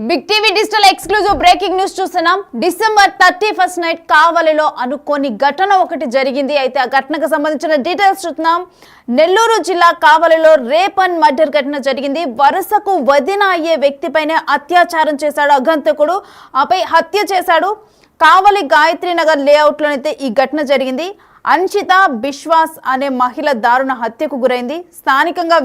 Big TV digital exclusive breaking news చూస్తున్నాం. December 31 night కావలిలో అనుకోని ఘటన ఒకటి జరిగింది. అయితే ఆ ఘటనకు సంబంధించిన డీటెయిల్స్ చూస్తున్నాం. నెల్లూరు జిల్లా కావలిలో రేప్ అండ్ మర్డర్ ఘటన జరిగింది. వరుసకు వదిన అయ్యే వ్యక్తిపైనే అత్యాచారం చేశాడు అగంతకుడు, ఆపై హత్య చేశాడు. కావలి గాయత్రి నగర్ లేఅవుట్లోనైతే ఈ ఘటన జరిగింది. అన్షిత బిశ్వాస్ అనే మహిళ దారుణ హత్యకు గురైంది. స్థానికంగా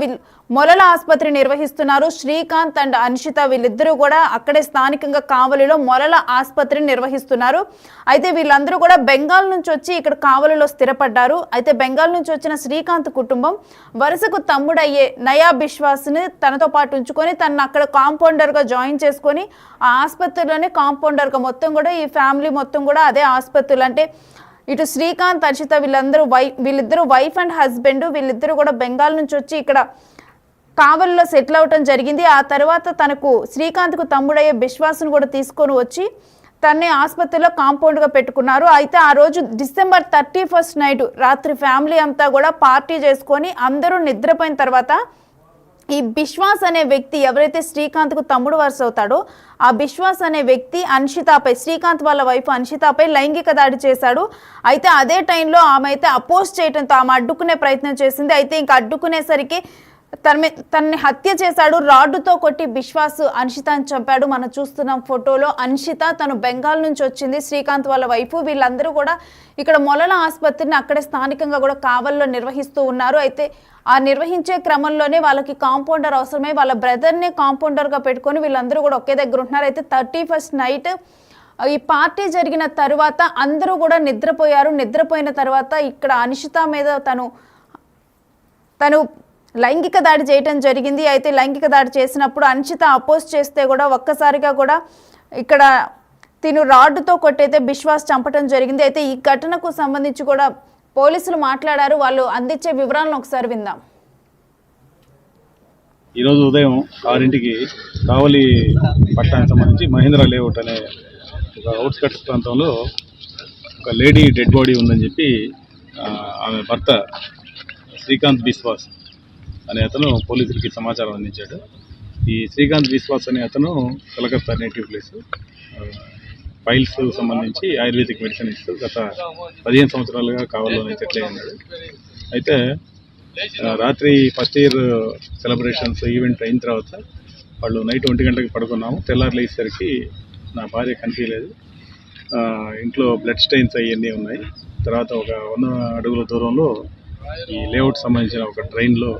మొలల ఆసుపత్రి నిర్వహిస్తున్నారు. శ్రీకాంత్ అండ్ అన్షిత వీళ్ళిద్దరూ కూడా అక్కడే స్థానికంగా కావలిలో మొలల ఆసుపత్రిని నిర్వహిస్తున్నారు. అయితే వీళ్ళందరూ కూడా బెంగాల్ నుంచి వచ్చి ఇక్కడ కావలిలో స్థిరపడ్డారు. అయితే బెంగాల్ నుంచి వచ్చిన శ్రీకాంత్ కుటుంబం వరుసకు తమ్ముడయ్యే నయా బిశ్వాస్ని తనతో పాటు ఉంచుకొని తనను అక్కడ కాంపౌండర్గా జాయిన్ చేసుకొని ఆ ఆసుపత్రిలోనే కాంపౌండర్గా మొత్తం కూడా ఈ ఫ్యామిలీ మొత్తం కూడా అదే ఆసుపత్రులు, అంటే ఇటు శ్రీకాంత్ అర్షిత వీళ్ళిద్దరూ వైఫ్ అండ్ హస్బెండ్, వీళ్ళిద్దరూ కూడా బెంగాల్ నుంచి వచ్చి ఇక్కడ కావలిలో సెటిల్ అవటం జరిగింది. ఆ తర్వాత తనకు శ్రీకాంత్కు తమ్ముడయ్యే బిశ్వాస్ను కూడా తీసుకొని వచ్చి తన్నే ఆసుపత్రిలో కాంపౌండ్గా పెట్టుకున్నారు. అయితే ఆ రోజు డిసెంబర్ 31 నైట్ రాత్రి ఫ్యామిలీ అంతా కూడా పార్టీ చేసుకొని అందరూ నిద్రపోయిన తర్వాత ఈ బిశ్వాస్ అనే వ్యక్తి ఎవరైతే శ్రీకాంత్కు తమ్ముడు వరుస అవుతాడో ఆ బిశ్వాస్ అనే వ్యక్తి అన్షితాపై, శ్రీకాంత్ వాళ్ళ వైఫ్ అన్షితాపై లైంగిక దాడి చేశాడు. అయితే అదే టైంలో ఆమె అయితే అపోజ్ చేయడంతో ఆమె అడ్డుకునే ప్రయత్నం చేసింది. అయితే ఇంకా అడ్డుకునేసరికి తనని హత్య చేశాడు. రాడ్డుతో కొట్టి బిశ్వాస్ అన్షితాని చంపాడు. మనం చూస్తున్నాం ఫోటోలో. అన్షిత తను బెంగాల్ నుంచి వచ్చింది, శ్రీకాంత్ వాళ్ళ వైఫ్. వీళ్ళందరూ కూడా ఇక్కడ మొలల ఆసుపత్రిని అక్కడే స్థానికంగా కూడా కావల్లో నిర్వహిస్తూ ఉన్నారు. అయితే ఆ నిర్వహించే క్రమంలోనే వాళ్ళకి కాంపౌండర్ అవసరమై వాళ్ళ బ్రదర్ని కాంపౌండర్గా పెట్టుకొని వీళ్ళందరూ కూడా ఒకే దగ్గర ఉంటున్నారు. అయితే 31 నైట్ ఈ పార్టీ జరిగిన తర్వాత అందరూ కూడా నిద్రపోయారు. నిద్రపోయిన తర్వాత ఇక్కడ అన్షిత మీద తను లైంగిక దాడి చేయటం జరిగింది. అయితే లైంగిక దాడి చేసినప్పుడు అన్షిత అపోజ్ చేస్తే కూడా ఒక్కసారిగా కూడా ఇక్కడ తిను రాడ్డుతో కొట్టయితే బిశ్వాస్ చంపటం జరిగింది. అయితే ఈ ఘటనకు సంబంధించి కూడా పోలీసులు మాట్లాడారు. వాళ్ళు అందించే వివరాలను ఒకసారి విందాం. ఈరోజు ఉదయం 6ంటికి కావలి పట్టణానికి సంబంధించి మహేంద్ర లేఅవుట్ అనే ఒక అవుట్స్కట్స్ ప్రాంతంలో ఒక లేడీ డెడ్ బాడీ ఉందని చెప్పి ఆమె భర్త శ్రీకాంత్ బిశ్వాస్ అనే అతను పోలీసులకి సమాచారం అందించాడు. ఈ శ్రీకాంత్ బిశ్వాస్ అనే అతను కలకత్తా నేటివ్ ప్లేస్, ఫైల్స్ సంబంధించి ఆయుర్వేదిక్ మెడిసిన్ ఇస్తూ గత 15 సంవత్సరాలుగా కావలిలోనే సెటిల్ అయి ఉన్నాడు. అయితే రాత్రి ఫస్ట్ ఇయర్ సెలబ్రేషన్స్ ఈవెంట్ అయిన తర్వాత వాళ్ళు నైట్ 1 గంటకి పడుకున్నాము. తెల్లారు లేచేసరికి నా భార్య కనిపించలేదు. ఇంట్లో బ్లడ్ స్టెయిన్స్ అవన్నీ ఉన్నాయి. తర్వాత ఒక 100 అడుగుల దూరంలో ఈ లేఅవుట్ సంబంధించిన ఒక ట్రైన్లో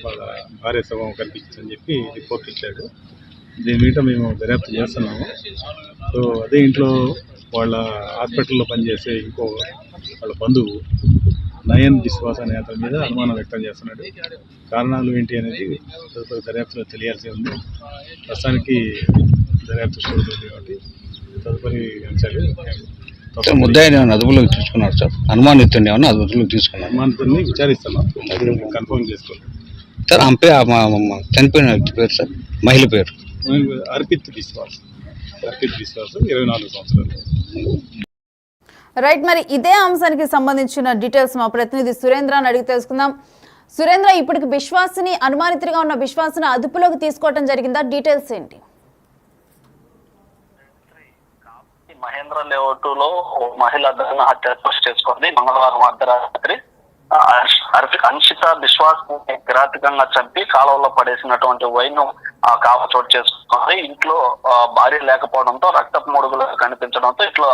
వాళ్ళ భార్య శవం కనిపించిందని చెప్పి రిపోర్ట్ ఇచ్చాడు. దీని మీద మేము దర్యాప్తు చేస్తున్నాము. సో అదే ఇంట్లో వాళ్ళ హాస్పిటల్లో పనిచేసే ఇంకో వాళ్ళ బంధువు నయన్ బిశ్వాస్ అనే అతని మీద అనుమానం వ్యక్తం చేస్తున్నాడు. కారణాలు ఏంటి అనేది తదుపరి దర్యాప్తులో తెలియాల్సి ఉంది. ప్రస్తుతానికి దర్యాప్తు స్టోరీ కాబట్టి తదుపరి అంశాలు ముద్దాయిని అదుపులోకి తీసుకున్నారు సార్. అనుమానితుడిని ఏమన్నా అదుపులోకి తీసుకున్నారు. అనుమానితుడిని విచారిస్తున్నాం, కన్ఫర్మ్ చేసుకోండి సార్. చనిపోయిన వ్యక్తి పేరు సార్, మహిళ పేరు అర్పిత్ బిశ్వాస్ 24 సంవత్సరాలు. రైట్, మరి ఇదే అంశానికి సంబంధించిన డీటెయిల్స్ మా ప్రతినిధి సురేంద్రని అడిగి తెలుసుకుందాం. సురేంద్ర, ఇప్పటికి బిశ్వాస్ని అనుమానితుడిగా ఉన్న బిశ్వాస్ని అదుపులోకి తీసుకోవడం జరిగిందా? డీటెయిల్స్ ఏంటి? మహేంద్ర లేఅవుట్ లో మహిళ హత్య చేసుకుంది. మంగళవారం అర్ధరాత్రి అన్షిత బిశ్వాస్ కిరాతకంగా చంపి కాలువలో పడేసినటువంటి వైను కావ చోటు చేసుకుంది. ఇంట్లో భార్య లేకపోవడంతో రక్తపు మడుగులు కనిపించడంతో ఇట్లా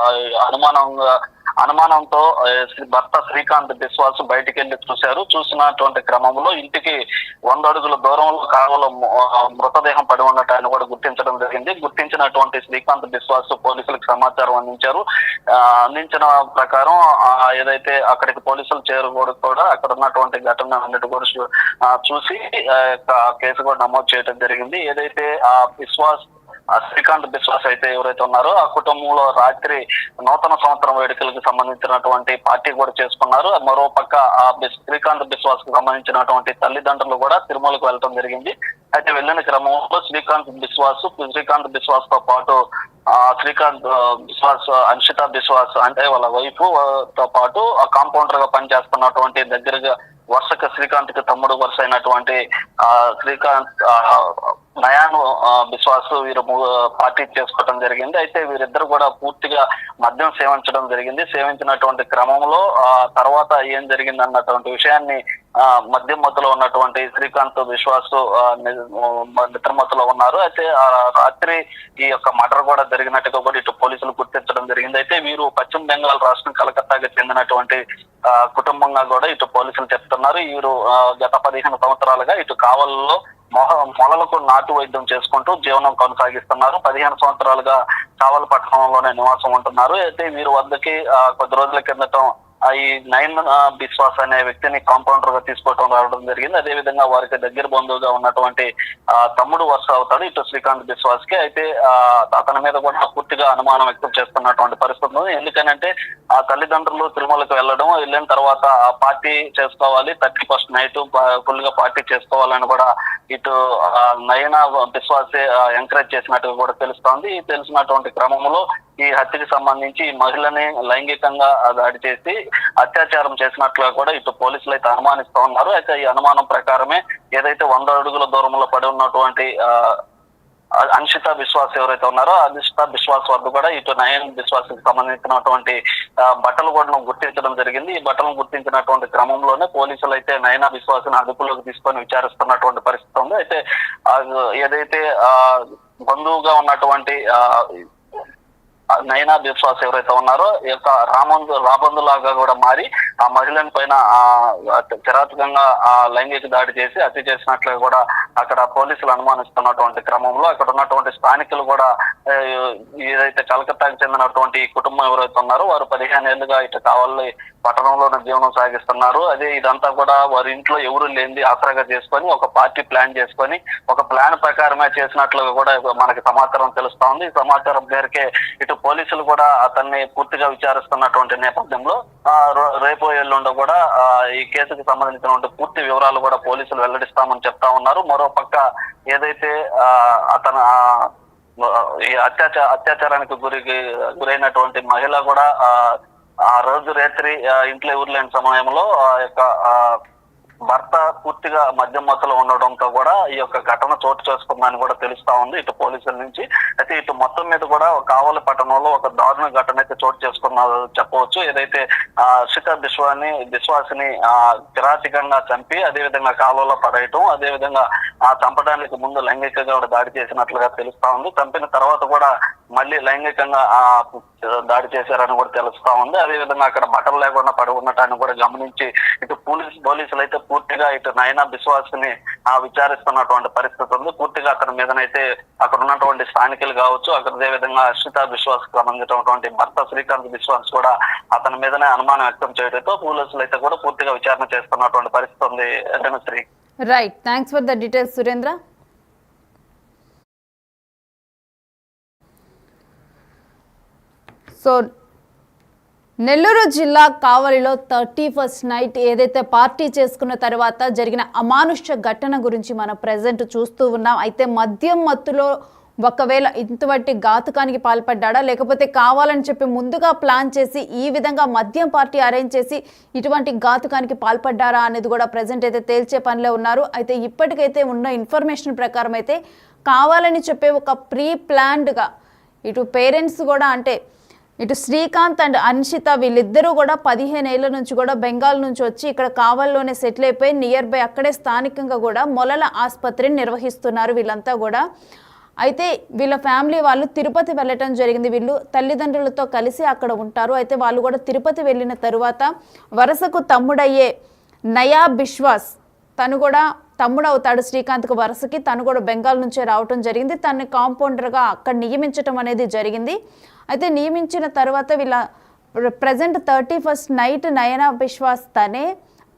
అనుమానంతో భర్త శ్రీకాంత్ బిశ్వాస్ బయటికి వెళ్లి చూశారు. చూసినటువంటి క్రమంలో ఇంటికి 100 అడుగుల దూరంలో కాలువలో మృతదేహం పడి ఉండటాన్ని కూడా గుర్తించడం జరిగింది. గుర్తించినటువంటి శ్రీకాంత్ బిశ్వాస్ పోలీసులకు సమాచారం అందించారు. అందించిన ప్రకారం ఏదైతే అక్కడికి పోలీసులు చేరుకోవడం కూడా అక్కడ ఉన్నటువంటి ఘటన అన్నిటి కూడా చూసి కేసు కూడా నమోదు చేయడం జరిగింది. ఏదైతే ఆ శ్రీకాంత్ బిశ్వాస్ అయితే ఎవరైతే ఉన్నారో ఆ కుటుంబంలో రాత్రి నూతన సంవత్సరం వేడుకలకు సంబంధించినటువంటి పార్టీ కూడా చేసుకున్నారు. మరో పక్క ఆ శ్రీకాంత్ బిశ్వాస్ కు సంబంధించినటువంటి తల్లిదండ్రులు కూడా తిరుమలకు వెళ్ళడం జరిగింది. అయితే వెళ్ళిన క్రమంలో శ్రీకాంత్ బిశ్వాస్ తో పాటు శ్రీకాంత్ బిశ్వాస్, అన్షిత బిశ్వాస్ అంటే వాళ్ళ వైఫ్ తో పాటు కాంపౌండర్ గా పనిచేస్తున్నటువంటి వరుసగా శ్రీకాంత్ కి తమ్ముడు వరుస అయినటువంటి శ్రీకాంత్ నయాను బిశ్వాస్ వీరు పార్టీ చేసుకోవడం జరిగింది. అయితే వీరిద్దరు కూడా పూర్తిగా మద్యం సేవించడం జరిగింది. సేవించినటువంటి క్రమంలో తర్వాత ఏం జరిగింది అన్నటువంటి విషయాన్ని మద్యం మత్తులో ఉన్నటువంటి శ్రీకాంత్ బిశ్వాస్ నిద్రమత్తులో ఉన్నారు. అయితే రాత్రి ఈ యొక్క మర్డర్ కూడా జరిగినట్టుగా కూడా ఇటు పోలీసులు గుర్తించడం జరిగింది. అయితే వీరు పశ్చిమ బెంగాల్ రాష్ట్రం కలకత్తాకి చెందినటువంటి కుటుంబంగా కూడా ఇటు పోలీసులు చెప్తున్నారు. వీరు గత 15 సంవత్సరాలుగా ఇటు కావల్లో మొలలకు నాటు వైద్యం చేసుకుంటూ జీవనం కొనసాగిస్తున్నారు. 15 సంవత్సరాలుగా కావల్ పట్టణంలోనే నివాసం ఉంటున్నారు. అయితే వీరి వద్దకి కొద్ది రోజుల కిందట ఈ నయన్ బిశ్వాస్ అనే వ్యక్తిని కాంపౌండర్ గా తీసుకోవడం రావడం జరిగింది. అదే విధంగా వారికి దగ్గర బంధువుగా ఉన్నటువంటి తమ్ముడు వరుస అవుతాడు ఇటు శ్రీకాంత్ బిశ్వాస్ కి. అయితే అతని మీద కూడా పూర్తిగా అనుమానం వ్యక్తం చేస్తున్నటువంటి పరిస్థితి ఉంది. ఎందుకనంటే ఆ తల్లిదండ్రులు తిరుమలకు వెళ్ళిన తర్వాత పార్టీ చేసుకోవాలి, 31st నైట్ ఫుల్ గా పార్టీ చేసుకోవాలని కూడా ఇటు నయన బిశ్వాసే ఎంకరేజ్ చేసినట్టుగా కూడా తెలుస్తోంది. తెలిసినటువంటి క్రమంలో ఈ హత్యకి సంబంధించి ఈ మహిళని లైంగికంగా దాడి చేసి అత్యాచారం చేసినట్లుగా కూడా ఇటు పోలీసులు అయితే అనుమానిస్తూ ఉన్నారు. అయితే ఈ అనుమానం ప్రకారమే ఏదైతే 100 అడుగుల దూరంలో పడి ఉన్నటువంటి అన్షిత బిశ్వాస్ ఎవరైతే ఉన్నారో అన్షిత బిశ్వాస్ వద్ద కూడా ఇటు నయన్ బిశ్వాస్ కి సంబంధించినటువంటి బట్టలు కూడా గుర్తించడం జరిగింది. ఈ బట్టలను గుర్తించినటువంటి క్రమంలోనే పోలీసులు అయితే నయనా బిశ్వాస్ ని అదుపులోకి తీసుకొని విచారిస్తున్నటువంటి పరిస్థితి ఉంది. అయితే ఏదైతే బంధువుగా ఉన్నటువంటి నయనా బిశ్వాస్ ఎవరైతే ఉన్నారో ఈ యొక్క రాబందులాగా కూడా మారి ఆ మహిళని పైన కిరాతకంగా లైంగిక దాడి చేసి హత్య చేసినట్లుగా కూడా అక్కడ పోలీసులు అనుమానిస్తున్నటువంటి క్రమంలో అక్కడ ఉన్నటువంటి స్థానికులు కూడా ఏదైతే కలకత్తాకి చెందినటువంటి కుటుంబం ఎవరైతే ఉన్నారో వారు 15 ఏళ్లుగా ఇటు కావలి పట్టణంలోనే జీవనం సాగిస్తున్నారు. అదే ఇదంతా కూడా వారి ఇంట్లో ఎవరు లేనిది ఆసరాగా చేసుకొని ఒక పార్టీ ప్లాన్ చేసుకొని ఒక ప్లాన్ ప్రకారమే చేసినట్లుగా కూడా మనకి సమాచారం తెలుస్తా ఉంది. ఈ సమాచారం మేరకే ఇటు పోలీసులు కూడా అతన్ని పూర్తిగా విచారిస్తున్నటువంటి నేపథ్యంలో రేపు ఎల్లుండో కూడా ఈ కేసుకు సంబంధించినటువంటి పూర్తి వివరాలు కూడా పోలీసులు వెల్లడిస్తామని చెప్తా ఉన్నారు. మరో పక్క ఏదైతే అతను ఈ అత్యాచారానికి గురైనటువంటి మహిళ కూడా ఆ రోజు రాత్రి ఇంట్లో ఎవరు లేని సమయంలో ఆ యొక్క భర్త పూర్తిగా మద్యం మత్తులో ఉండడంతో కూడా ఈ యొక్క ఘటన చోటు చేసుకుందని కూడా తెలుస్తా ఉంది ఇటు పోలీసుల నుంచి. అయితే ఇటు మొత్తం మీద కూడా కావలి పట్టణంలో ఒక దారుణ ఘటన అయితే చోటు చేసుకున్నారు చెప్పవచ్చు. ఏదైతే అన్షిత బిశ్వాస్ని కిరాతకంగా చంపి అదే విధంగా కాలువలో పడేయటం, అదే విధంగా చంపడానికి ముందు లైంగికంగా దాడి చేసినట్లుగా తెలుస్తా ఉంది. చంపిన తర్వాత కూడా మళ్ళీ లైంగికంగా దాడి చేశారని కూడా తెలుస్తా ఉంది. అదే విధంగా అక్కడ బట్టలు లేకుండా పడి ఉండటాన్ని కూడా గమనించి ఇటు పోలీసులు అయితే పూర్తిగా ఇటు నయనా బిశ్వాస్ ని విచారిస్తున్నటువంటి పరిస్థితి ఉంది. పూర్తిగా అతని మీదనైతే అక్కడ ఉన్నటువంటి స్థానికులు కావచ్చు, అక్కడ అదే విధంగా అన్షిత బిశ్వాస్ కు సంబంధించినటువంటి భర్త శ్రీకాంత్ బిశ్వాస్ కూడా అతని మీదనే అనుమానం వ్యక్తం చేయడంతో పోలీసులు అయితే కూడా పూర్తిగా విచారణ చేస్తున్నటువంటి పరిస్థితి ఉంది. శ్రీ right, thanks for the details Surendra. So Nellore జిల్లా కావలిలో 31st నైట్ ఏదైతే పార్టీ చేసుకున్న తర్వాత జరిగిన అమానుష్య ఘటన గురించి మనం ప్రజెంట్ చూస్తూ ఉన్నాం. అయితే మద్యం మత్తులో ఒకవేళ ఇంతటి ఘాతుకానికి పాల్పడ్డా లేకపోతే కావాలని చెప్పి ముందుగా ప్లాన్ చేసి ఈ విధంగా మద్యం పార్టీ అరేంజ్ చేసి ఇటువంటి ఘాతుకానికి పాల్పడ్డారా అనేది కూడా ప్రజెంట్ అయితే తేల్చే పనిలో ఉన్నారు. అయితే ఇప్పటికైతే ఉన్న ఇన్ఫర్మేషన్ ప్రకారం అయితే కావాలని చెప్పే ఒక ప్రీ ప్లాన్డ్గా ఇటు పేరెంట్స్ కూడా అంటే ఇటు శ్రీకాంత్ అండ్ అన్షిత వీళ్ళిద్దరూ కూడా 15 ఏళ్ల నుంచి కూడా బెంగాల్ నుంచి వచ్చి ఇక్కడ కావల్లోనే సెటిల్ అయిపోయి నియర్ బై అక్కడే స్థానికంగా కూడా మొలల ఆసుపత్రిని నిర్వహిస్తున్నారు వీళ్ళంతా కూడా. అయితే వీళ్ళ ఫ్యామిలీ వాళ్ళు తిరుపతి వెళ్ళటం జరిగింది. వీళ్ళు తల్లిదండ్రులతో కలిసి అక్కడ ఉంటారు. అయితే వాళ్ళు కూడా తిరుపతి వెళ్ళిన తరువాత వరుసకు తమ్ముడయ్యే నయా బిశ్వాస్ తను కూడా తమ్ముడు అవుతాడు శ్రీకాంత్కు వరుసకి. తను కూడా బెంగాల్ నుంచే రావటం జరిగింది. తనని కాంపౌండర్గా అక్కడ నియమించటం అనేది జరిగింది. అయితే నియమించిన తర్వాత వీళ్ళ ప్రజెంట్ 31st నైట్ నయనా బిశ్వాస్ తనే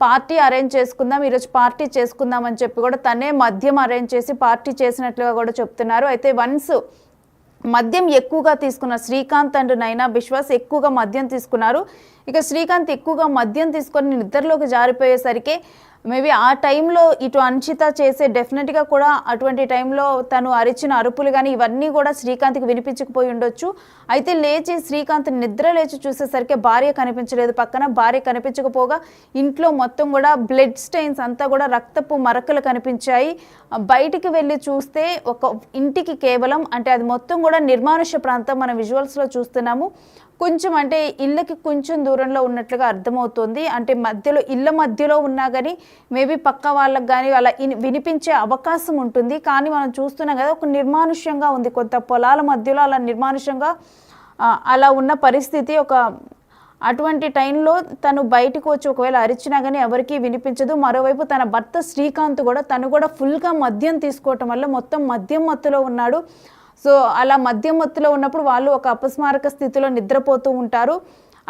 పార్టీ అరేంజ్ చేసుకుందాం, ఈరోజు పార్టీ చేసుకుందాం అని చెప్పి కూడా తనే మద్యం అరేంజ్ చేసి పార్టీ చేసినట్లుగా కూడా చెప్తున్నారు. అయితే వన్స్ మద్యం ఎక్కువగా తీసుకున్న శ్రీకాంత్ అండ్ నయనా బిశ్వాస్ ఎక్కువగా మద్యం తీసుకున్నారు. ఇక శ్రీకాంత్ ఎక్కువగా మద్యం తీసుకొని నిద్రలోకి జారిపోయేసరికి మేబీ ఆ టైంలో ఇటు అన్షిత చేసే డెఫినెట్గా కూడా అటువంటి టైంలో తను అరిచిన అరుపులు కానీ ఇవన్నీ కూడా శ్రీకాంత్కి వినిపించకపోయి ఉండొచ్చు. అయితే లేచి శ్రీకాంత్ నిద్ర లేచి చూసేసరికి భార్య కనిపించలేదు. పక్కన భార్య కనిపించకపోగా ఇంట్లో మొత్తం కూడా బ్లడ్ స్టెయిన్స్ అంతా కూడా రక్తపు మరకలు కనిపించాయి. బయటికి వెళ్ళి చూస్తే ఒక ఇంటికి కేవలం అంటే అది మొత్తం కూడా నిర్మానుష్య ప్రాంతం మనం విజువల్స్లో చూస్తున్నాము. కొంచెం అంటే ఇళ్ళకి కొంచెం దూరంలో ఉన్నట్లుగా అర్థమవుతుంది. అంటే ఇళ్ళ మధ్యలో ఉన్నా కానీ మేబీ పక్క వాళ్ళకి కానీ అలా వినిపించే అవకాశం ఉంటుంది. కానీ మనం చూస్తున్నాం కదా ఒక నిర్మానుష్యంగా ఉంది. కొంత పొలాల మధ్యలో అలా నిర్మానుష్యంగా అలా ఉన్న పరిస్థితి. అటువంటి టైంలో తను బయటకు వచ్చి ఒకవేళ అరిచినా కానీ ఎవరికీ వినిపించదు. మరోవైపు తన భర్త శ్రీకాంత్ కూడా తను కూడా ఫుల్గా మద్యం తీసుకోవటం వల్ల మొత్తం మద్యం మత్తులో ఉన్నాడు. సో అలా మద్యం మత్తులో ఉన్నప్పుడు వాళ్ళు ఒక అపస్మారక స్థితిలో నిద్రపోతూ ఉంటారు.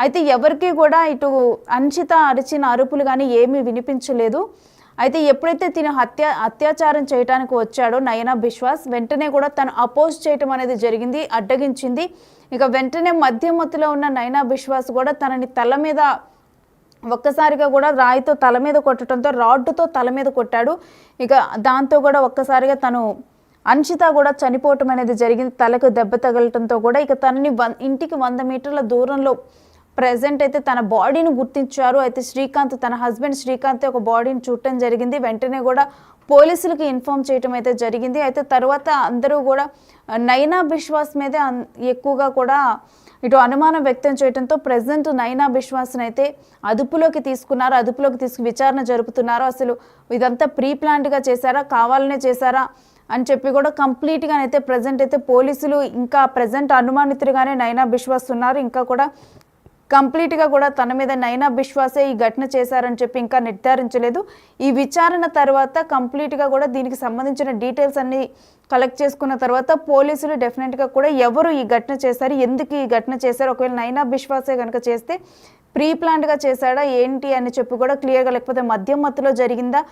అయితే ఎవరికి కూడా ఇటు అన్షిత అరిచిన అరుపులు కానీ ఏమీ వినిపించలేదు. అయితే ఎప్పుడైతే తిను అత్యాచారం చేయడానికి వచ్చాడో నయనా బిశ్వాస్ వెంటనే కూడా తను అపోజ్ చేయటం అనేది జరిగింది, అడ్డగించింది. ఇక వెంటనే మద్యం మత్తులో ఉన్న నయనా బిశ్వాస్ కూడా తనని తల మీద ఒక్కసారిగా కూడా రాయితో తల మీద కొట్టడంతో రాడ్డుతో తల మీద కొట్టాడు. ఇక దాంతో కూడా ఒక్కసారిగా తను అన్షిత కూడా చనిపోవటం అనేది జరిగింది. తలకు దెబ్బ తగలటంతో కూడా ఇక తనని ఇంటికి 100 మీటర్ల దూరంలో ప్రెజెంట్ అయితే తన బాడీని గుర్తించారు. అయితే శ్రీకాంత్ తన హస్బెండ్ శ్రీకాంత్ ఒక బాడీని చూడటం జరిగింది. వెంటనే కూడా పోలీసులకి ఇన్ఫార్మ్ చేయటం అయితే జరిగింది. అయితే తర్వాత అందరూ కూడా నయనా బిశ్వాస్ మీదే ఎక్కువగా కూడా ఇటు అనుమానం వ్యక్తం చేయడంతో ప్రెజెంట్ నయనా బిశ్వాస్ని అయితే అదుపులోకి తీసుకున్నారు. అదుపులోకి తీసుకు విచారణ జరుపుతున్నారు. అసలు ఇదంతా ప్రీ ప్లాన్డ్గా చేశారా, కావాలనే చేశారా అని చెప్పి కూడా కంప్లీట్గా అయితే ప్రజెంట్ అయితే పోలీసులు ఇంకా ప్రజెంట్ అనుమానితులుగానే నయనా బిశ్వాస్ ఉన్నారు. ఇంకా కూడా కంప్లీట్గా కూడా తన మీద నయనా బిశ్వాసే ఈ ఘటన చేశారని చెప్పి ఇంకా నిర్ధారించలేదు. ఈ విచారణ తర్వాత కంప్లీట్గా కూడా దీనికి సంబంధించిన డీటెయిల్స్ అన్ని కలెక్ట్ చేసుకున్న తర్వాత పోలీసులు డెఫినెట్గా కూడా ఎవరు ఈ ఘటన చేశారు, ఎందుకు ఈ ఘటన చేశారు, ఒకవేళ నయనా బిశ్వాసే కనుక చేస్తే ప్రీ ప్లాన్డ్గా చేశాడా ఏంటి అని చెప్పి కూడా క్లియర్గా, లేకపోతే మద్యం మత్తులో జరిగిందా